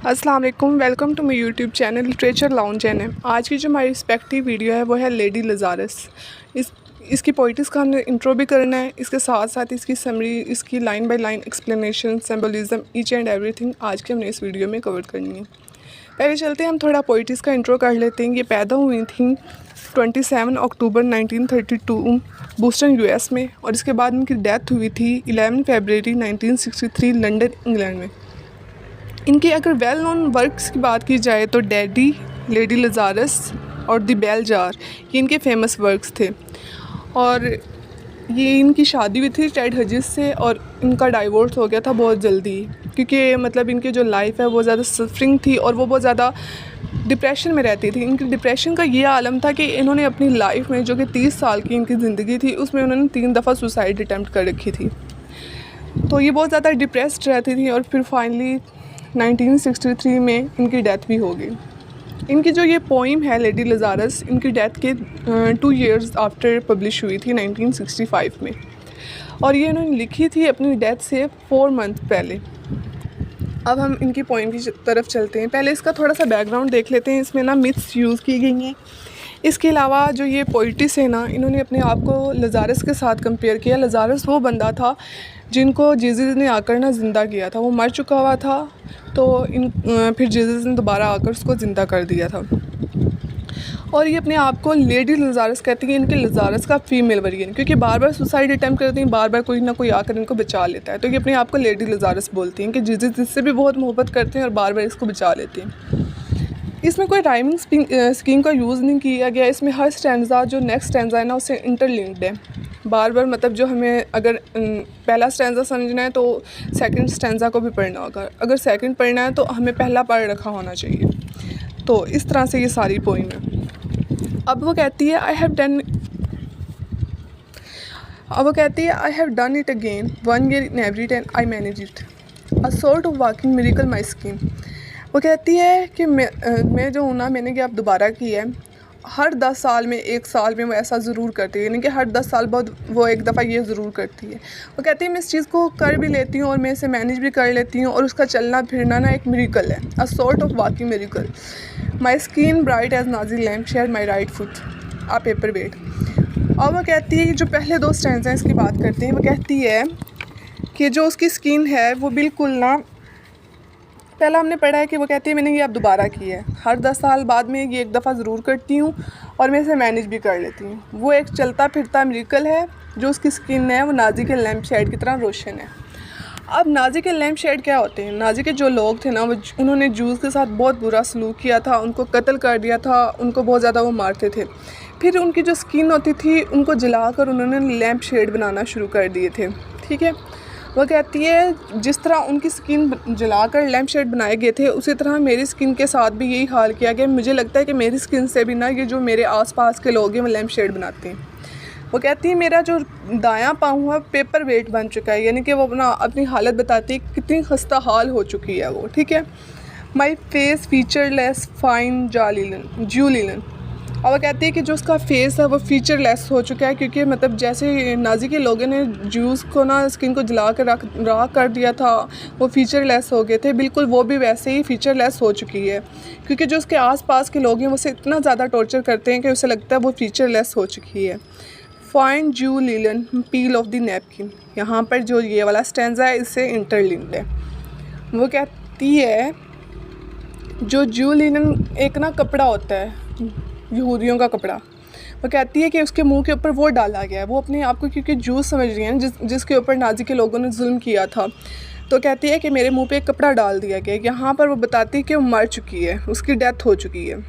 अस्सलाम वालेकुम, welcome to my YouTube channel literature lounge N M. आज की जो हमारी रिस्पेक्टिव वीडियो है वो है लेडी लजारस। इसकी पोइटिक्स का हमने इंट्रो भी करना है, इसके साथ साथ इसकी समरी, इसकी line by line explanation, symbolism, each and everything आज के हमने इस वीडियो में कवर करनी है। पहले चलते हैं हम थोड़ा पोइटिक्स का इंट्रो कर लेते हैं। ये पैदा हुई थी 27 अक्टूबर 1932 बूस्टन यूएस में, और इसके बाद इनकी डेथ हुई थी 11 फरवरी 1963 लंदन इंग्लैंड में। इनकी अगर वेल नोन वर्क्स की बात की जाए तो डैडी, लेडी लजारस और द बेल जार, ये इनके फेमस वर्क्स थे। और ये इनकी शादी हुई थी टेड हजिस से, और इनका डाइवोर्स हो गया था बहुत जल्दी, क्योंकि मतलब इनकी जो लाइफ है वो ज़्यादा सफरिंग थी और वो बहुत ज़्यादा डिप्रेशन में रहती थी। इनकी डिप्रेशन का ये आलम था कि इन्होंने अपनी लाइफ में, जो कि 30 साल की इनकी ज़िंदगी थी, उसमें उन्होंने 3 दफ़ा सुसाइड अटैम्प्ट कर रखी थी। तो ये बहुत ज़्यादा डिप्रेस्ड रहती थी और फिर फाइनली 1963 में इनकी डेथ भी हो गई। इनकी जो ये पोइम है लेडी लजारस, इनकी डेथ के 2 इयर्स आफ्टर पब्लिश हुई थी 1965 में, और ये इन्होंने लिखी थी अपनी डेथ से 4 मंथ पहले। अब हम इनकी पोइम की तरफ चलते हैं। पहले इसका थोड़ा सा बैकग्राउंड देख लेते हैं। इसमें ना मिथ्स यूज़ की गई हैं। इसके अलावा जो ये पोइटिस है ना, इन्होंने अपने आप को लजारस के साथ कंपेयर किया। लजारस वो बंदा था जिनको जीसस ने आकर ना ज़िंदा किया था। वो मर चुका हुआ था, तो फिर जीसस ने दोबारा आकर उसको ज़िंदा कर दिया था। और ये अपने आप को लेडी लजारस कहती हैं। इनके लजारस का फीमेल वर्जन, क्योंकि बार बार सुसाइड अटैम्प्ट करती हैं, बार बार कोई ना कोई आकर इनको बचा लेता है, तो ये अपने आप को लेडी लजारस बोलती हैं कि जीसस इससे भी बहुत मोहब्बत करते हैं और बार बार इसको बचा लेते हैं। इसमें कोई राइमिंग स्कीम का यूज़ नहीं किया गया। इसमें हर स्टैंजा जो नेक्स्ट स्टैंजा है ना, उससे इंटरलिंक्ड है। बार बार मतलब जो हमें अगर पहला स्टैंजा समझना है तो सेकंड स्टैंजा को भी पढ़ना होगा, अगर सेकंड पढ़ना है तो हमें पहला पढ़ रखा होना चाहिए। तो इस तरह से ये सारी पोइम है। अब वो कहती है I have done it again 1 year in every 10 I manage it, a sort of walking miracle my scheme। वो कहती है कि मैं जो हूँ ना, मैंने कि अब दोबारा की है। हर 10 साल में 1 साल में वो ऐसा ज़रूर करती है, यानी कि हर 10 साल बाद वो एक दफ़ा ये ज़रूर करती है। वो कहती है मैं इस चीज़ को कर भी लेती हूँ और मैं इसे मैनेज भी कर लेती हूँ, और उसका चलना फिरना ना एक मिरेकल है, a sort of walking miracle. My skin bright as Nazi lampshade my right foot a paperweight. और वो कहती है कि जो पहले 2 स्टैंड्स हैं इसकी बात करते हैं। वो कहती है कि जो उसकी स्किन है वो बिल्कुल ना, पहला हमने पढ़ा है कि वो कहती है मैंने ये अब दोबारा की है, हर 10 साल बाद में ये एक दफ़ा ज़रूर करती हूँ और मैं इसे मैनेज भी कर लेती हूँ। वो एक चलता फिरता मिरेकल है। जो उसकी स्किन है वो नाजी के लैम्प शेड की तरह रोशन है। अब नाजी के लैम्प शेड क्या होते हैं? नाजी के जो लोग थे ना, वो उन्होंने जूस के साथ बहुत बुरा सलूक किया था, उनको कत्ल कर दिया था, उनको बहुत ज़्यादा वो मारते थे। फिर उनकी जो स्किन होती थी उनको जलाकर उन्होंने लैम्प शेड बनाना शुरू कर दिए थे। ठीक है। वो कहती है जिस तरह उनकी स्किन जलाकर लैम्प शेड बनाए गए थे, उसी तरह मेरी स्किन के साथ भी यही हाल किया गया। मुझे लगता है कि मेरी स्किन से भी ना ये जो मेरे आसपास के लोग हैं वो लैम्प शेड बनाते हैं। वो कहती है मेरा जो दायां पाँव है पेपर वेट बन चुका है, यानी कि वो अपनी हालत बताती है कितनी खस्ता हाल हो चुकी है वो। ठीक है। My face featureless fine Jew linen. और वो कहती है कि जो उसका फेस है वो फीचरलेस हो चुका है, क्योंकि मतलब जैसे नाजी के लोगों ने जूस को ना स्किन को जला कर राख कर दिया था, वो फीचरलेस हो गए थे, बिल्कुल वो भी वैसे ही फीचरलेस हो चुकी है, क्योंकि जो उसके आसपास के लोग हैं वो उसे इतना ज़्यादा टॉर्चर करते हैं कि उसे लगता है वो फीचरलेस हो चुकी है। Fine Jew linen peel off the napkin. यहाँ पर जो ये वाला स्टैंजा है इससे इंटरलिंक्ड है। वो कहती है जो जू लीलन एक ना कपड़ा होता है, यहूदियों का कपड़ा, वो कहती है कि उसके मुंह के ऊपर वो डाला गया है। वो अपने आप को क्योंकि जूस समझ रही हैं जिसके ऊपर नाजी के लोगों ने जुल्म किया था, तो कहती है कि मेरे मुंह पे एक कपड़ा डाल दिया गया। यहाँ पर वो बताती है कि वो मर चुकी है, उसकी डेथ हो चुकी है।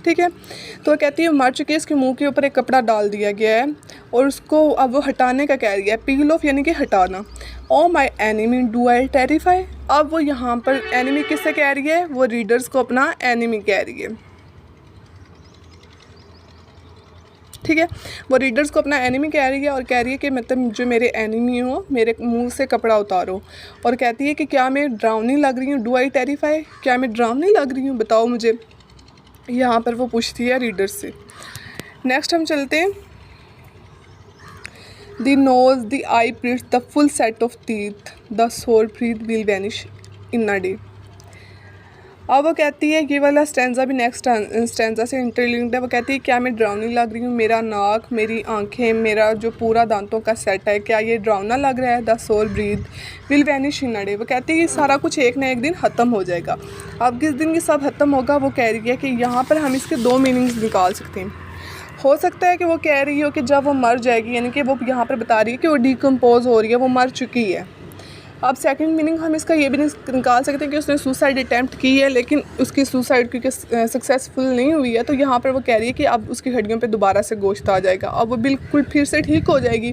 ठीक है। तो वो कहती है मर चुकी है, इसके मुंह के ऊपर एक कपड़ा डाल दिया गया है और उसको अब वो हटाने का कह रही है। पील ऑफ यानी कि हटाना। Oh my enemy do I terrify. अब वो यहाँ पर एनिमी किससे कह रही है? वो रीडर्स को अपना एनिमी कह रही है। ठीक है। वो रीडर्स को अपना एनिमी कह रही है और कह रही है कि मतलब जो मेरे एनिमी हो मेरे मुंह से कपड़ा उतारो। और कहती है कि क्या मैं डरावनी लग रही हूँ? डू आई टेरिफाई, क्या मैं डरावनी लग रही हूँ? बताओ मुझे। यहाँ पर वो पूछती है रीडर्स से। नेक्स्ट हम चलते हैं। The nose, the eye pits, the full set of teeth, the sour breath will vanish in a day. अब वो कहती है, ये वाला स्टैंजा भी नेक्स्ट स्टैंजा से इंटरलिंक्ड है। वो कहती है, क्या मैं डरावनी लग रही हूँ? मेरा नाक, मेरी आंखें, मेरा जो पूरा दांतों का सेट है, क्या ये डरावना लग रहा है? The sour breath will vanish in a day. वो कहती है कि सारा कुछ एक ना एक दिन ख़त्म हो जाएगा। अब किस दिन ये सब ख़त्म होगा? वो कह रही है कि यहाँ पर हम इसके दो मीनिंग्स निकाल सकते हैं। हो सकता है कि वो कह रही हो कि जब वो मर जाएगी, यानी कि वो यहाँ पर बता रही है कि वो डिकम्पोज हो रही है, वो मर चुकी है। अब सेकंड मीनिंग हम इसका ये भी निकाल सकते हैं कि उसने सुसाइड अटैम्प्ट की है, लेकिन उसकी सुसाइड क्योंकि सक्सेसफुल नहीं हुई है, तो यहाँ पर वो कह रही है कि अब उसकी हड्डियों पे दोबारा से गोश्त आ जाएगा, अब वो बिल्कुल फिर से ठीक हो जाएगी।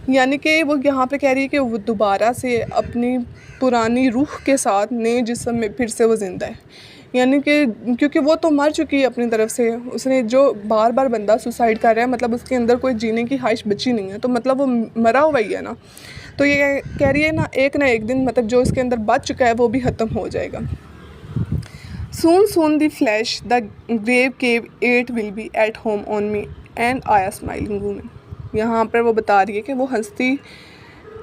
यानी कि वो यहाँ पे कह रही है कि वो दोबारा से अपनी पुरानी रूह के साथ नए जिस्म में फिर से वो ज़िंदा है। यानी कि क्योंकि वो तो मर चुकी है अपनी तरफ से, उसने जो बार बार बंदा सुसाइड कर रहा है मतलब उसके अंदर कोई जीने की ख्वाहिश बची नहीं है, तो मतलब वो मरा हुआ ही है ना। तो ये कह रही है ना एक दिन मतलब जो इसके अंदर बच चुका है वो भी ख़त्म हो जाएगा। Soon the flesh the grave cave ate will be at home on me and I a smiling woman. यहाँ पर वो बता रही है कि वो हंसती।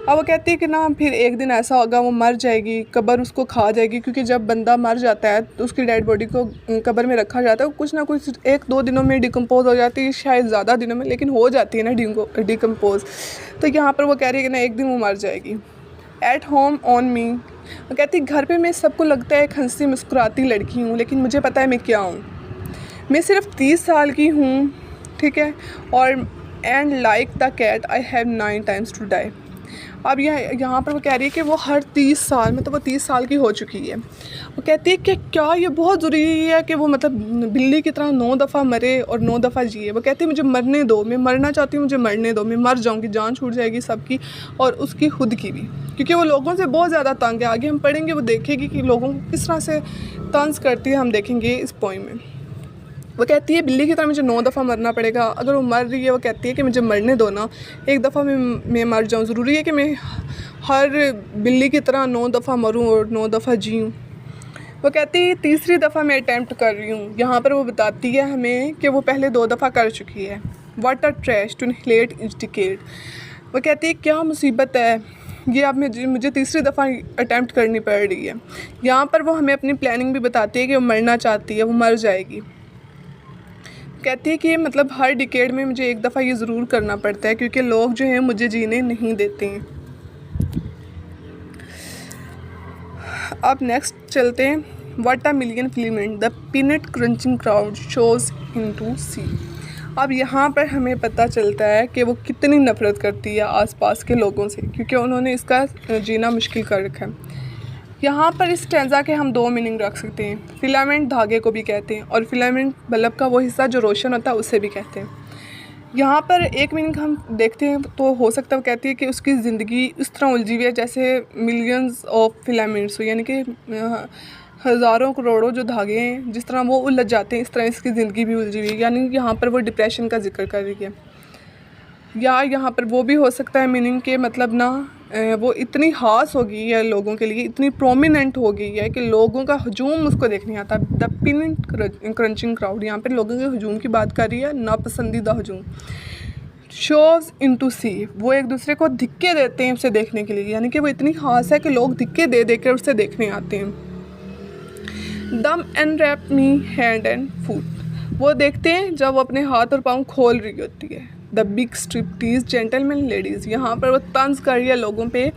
अब वो कहती है कि ना फिर एक दिन ऐसा होगा वो मर जाएगी, कब्र उसको खा जाएगी, क्योंकि जब बंदा मर जाता है तो उसकी डेड बॉडी को कब्र में रखा जाता है, कुछ ना कुछ एक दो दिनों में डिकम्पोज हो जाती है, शायद ज़्यादा दिनों में, लेकिन हो जाती है ना डिकम्पोज। तो यहाँ पर वो कह रही है कि ना एक दिन वो मर जाएगी। एट होम ऑन मी, वो कहती है घर पे मैं सबको लगता है एक हंसी मुस्कुराती लड़की हूँ, लेकिन मुझे पता है मैं क्या हूँ। मैं सिर्फ 30 साल की हूँ, ठीक है, और and like the cat I have 9 times to die. अब यहाँ पर वो कह रही है कि वो हर 30 साल मतलब वो 30 साल की हो चुकी है। वो कहती है कि क्या ये बहुत ज़रूरी है कि वो मतलब बिल्ली की तरह 9 दफ़ा मरे और 9 दफ़ा जिए। वो कहती है मुझे मरने दो, मैं मरना चाहती हूँ, मुझे मरने दो, मैं मर जाऊँगी, जान छूट जाएगी सबकी और उसकी खुद की भी, क्योंकि वो लोगों से बहुत ज़्यादा तंग है। आगे हम पढ़ेंगे वो देखेगी कि लोगों को किस तरह से तंज करती है, हम देखेंगे इस पोइम में। वो कहती है बिल्ली की तरह मुझे 9 दफ़ा मरना पड़ेगा। अगर वो मर रही है, वो कहती है कि मुझे मरने दो ना, एक दफ़ा मैं मर जाऊँ, ज़रूरी है कि मैं हर बिल्ली की तरह 9 दफ़ा मरूँ और 9 दफ़ा जीऊँ। वो कहती है तीसरी दफ़ा मैं अटैम्प्ट कर रही हूँ। यहाँ पर वो बताती है हमें कि वो पहले 2 दफ़ा कर चुकी है। What a trash to annihilate each decade. वो कहती है क्या मुसीबत है, ये अब मुझे तीसरी दफ़ा अटैम्प्ट करनी पड़ रही है। यहाँ पर वो हमें अपनी प्लानिंग भी बताती है कि वो मरना चाहती है, वो मर जाएगी। कहती है कि मतलब हर डिकेड में मुझे एक दफ़ा ये ज़रूर करना पड़ता है, क्योंकि लोग जो हैं मुझे जीने नहीं देते हैं। अब नेक्स्ट चलते हैं। What a million filament the peanut crunching crowd shoves into see. अब यहाँ पर हमें पता चलता है कि वो कितनी नफ़रत करती है आसपास के लोगों से, क्योंकि उन्होंने इसका जीना मुश्किल कर रखा है। यहाँ पर इस स्टैंजा के हम 2 मीनिंग रख सकते हैं। फिलामेंट धागे को भी कहते हैं और फिलामेंट बल्ब का वो हिस्सा जो रोशन होता है उसे भी कहते हैं। यहाँ पर एक मीनिंग हम देखते हैं तो हो सकता है वो कहती है कि उसकी ज़िंदगी इस तरह उलझी हुई है जैसे मिलियंस ऑफ फिलामेंट्स हो, यानी कि हज़ारों करोड़ों जो धागे हैं जिस तरह वो उलझ जाते हैं, इस तरह इसकी ज़िंदगी भी उलझी हुई है। यानी यहाँ पर वो डिप्रेशन का जिक्र कर रही है। या यहाँ पर वो भी हो सकता है मीनिंग के मतलब ना वो इतनी ख़ास हो गई है लोगों के लिए, इतनी प्रोमिनेंट हो गई है कि लोगों का हजूम उसको देखने आता। द पिनिंट क्रंचिंग क्राउड, यहाँ पर लोगों के हजूम की बात कर रही है, नापसंदीदा हजूम। शोज़ इनटू सी, वो एक दूसरे को धिक्के देते हैं उसे देखने के लिए, यानी कि वो इतनी ख़ास है कि लोग धिक्के दे देकर उसे देखने आते हैं। दम unwrap me hand and foot, वो देखते हैं जब वो अपने हाथ और पाँव खोल रही होती है। द बिग स्ट्रिप्टीज़ जेंटलमैन लेडीज़, यहाँ पर वो तंज कर रही है लोगों पे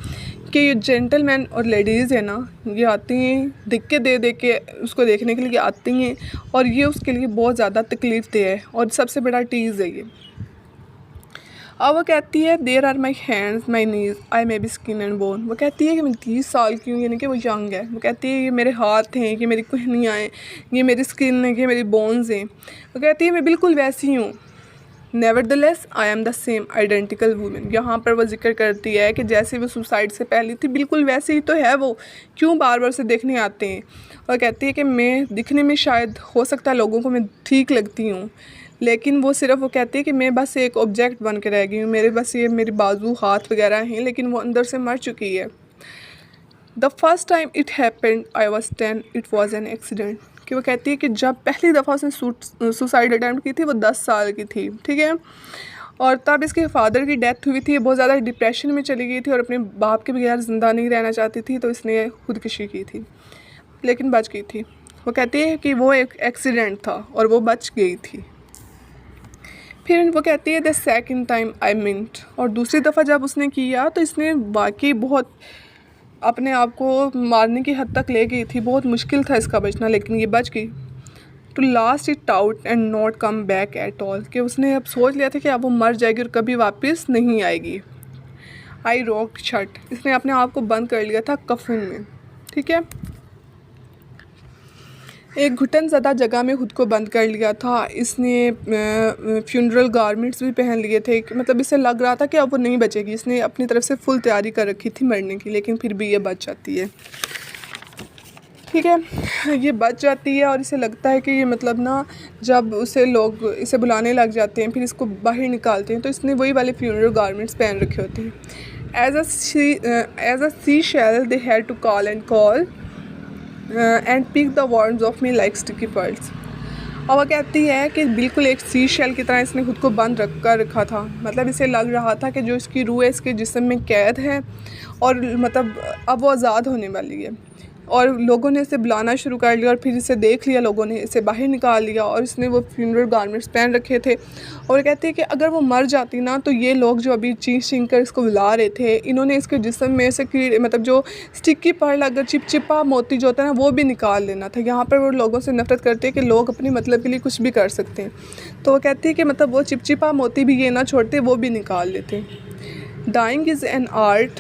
कि ये जेंटलमैन और लेडीज़ है ना, ये आती हैं धिक्के दे दे के उसको देखने के लिए आती हैं और ये उसके लिए बहुत ज़्यादा तकलीफ़ दे है और सबसे बड़ा टीज़ है ये। अब वो कहती है there are my hands my knees I may be skin and bone. वो कहती है कि मैं 30 साल की हूँ, यानी कि वो यंग है। वो कहती है ये मेरे हाथ हैं, ये मेरी कुहनियाँ हैं, ये मेरी स्किन है, ये मेरी बोन्स हैं। वो कहती है मैं बिल्कुल वैसी हूँ। Nevertheless I am the same identical women, यहाँ पर वो जिक्र करती है कि जैसे वो सुसाइड से पहले थी बिल्कुल वैसे ही तो है वो, क्यों बार बार से देखने आते हैं। और कहती है कि मैं दिखने में शायद हो सकता है लोगों को मैं ठीक लगती हूँ, लेकिन वो सिर्फ वो कहती है कि मैं बस एक ऑब्जेक्ट बन के रह गई हूँ, मेरे बस ये मेरे बाजू हाथ वगैरह हैं, लेकिन वो अंदर से मर चुकी है। The first time it happened I was 10, it was an accident, कि वो कहती है कि जब पहली दफ़ा उसने सुसाइड अटैम्प्ट की थी वो 10 साल की थी, ठीक है। और तब इसके फादर की डेथ हुई थी, बहुत ज़्यादा डिप्रेशन में चली गई थी और अपने बाप के बगैर ज़िंदा नहीं रहना चाहती थी, तो इसने खुदकुशी की थी, लेकिन बच गई थी। वो कहती है कि वो एक एक्सीडेंट था और वो बच गई थी। फिर वो कहती है the second time I meant, और दूसरी दफ़ा जब उसने किया तो इसने वाकई बहुत अपने आप को मारने की हद तक ले गई थी, बहुत मुश्किल था इसका बचना, लेकिन ये बच गई। To last it out and not come back at all, कि उसने अब सोच लिया था कि अब वो मर जाएगी और कभी वापस नहीं आएगी। आई रॉक शट, इसने अपने आप को बंद कर लिया था कफन में, ठीक है। एक घुटन ज़दा जगह में खुद को बंद कर लिया था इसने, फ्यूनरल गारमेंट्स भी पहन लिए थे, मतलब इसे लग रहा था कि अब वो नहीं बचेगी। इसने अपनी तरफ से फुल तैयारी कर रखी थी मरने की, लेकिन फिर भी ये बच जाती है, ठीक है। ये बच जाती है और इसे लगता है कि ये मतलब ना, जब उसे लोग इसे बुलाने लग जाते हैं, फिर इसको बाहर निकालते हैं, तो इसने वही वाले फ्यूनरल गारमेंट्स पहन रखे होते हैं। As a seashell they had to call and pick the words off me like sticky pearls. और वह कहती है कि बिल्कुल एक सी शेल की तरह इसने खुद को बंद रखा था, मतलब इसे लग रहा था कि जो इसकी रूह है इसके जिस्म में कैद है और मतलब अब वो आज़ाद होने वाली है। और लोगों ने इसे बुलाना शुरू कर लिया और फिर इसे देख लिया लोगों ने, इसे बाहर निकाल लिया और इसने वो फ्यूनरल गारमेंट्स पहन रखे थे। और कहते हैं कि अगर वो मर जाती ना, तो ये लोग जो अभी चीख कर इसको बुला रहे थे, इन्होंने इसके जिस्म में से मतलब जो स्टिकी पर्ल, अगर चिपचिपा मोती जो होता है ना, वो भी निकाल लेना था। यहाँ पर वो लोगों से नफरत करते हैं कि लोग अपने मतलब के लिए कुछ भी कर सकते हैं, तो वो कहती है कि मतलब वो चिपचिपा मोती भी ये ना छोड़ते, वो भी निकाल लेते। Dying is an art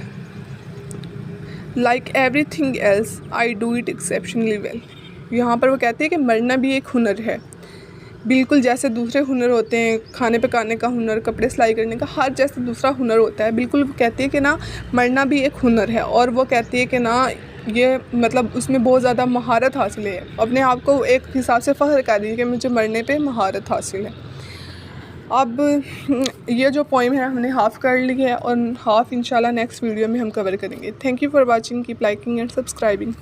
like everything else, I do it exceptionally well. यहाँ पर वो कहती है कि मरना भी एक हुनर है, बिल्कुल जैसे दूसरे हुनर होते हैं, खाने पकाने का हुनर, कपड़े सिलाई करने का, हर जैसे दूसरा हुनर होता है, बिल्कुल वो कहती है कि ना मरना भी एक हुनर है। और वो कहती है कि ना ये मतलब उसमें बहुत ज़्यादा महारत हासिल है, अपने आप को एक हिसाब से फ़ख्र कर रही है कि मुझे मरने पे महारत हासिल है। अब ये जो पोइम है हमने हाफ़ कर ली है और हाफ़ इंशाल्लाह नेक्स्ट वीडियो में हम कवर करेंगे। Thank you for watching, keep liking and subscribing.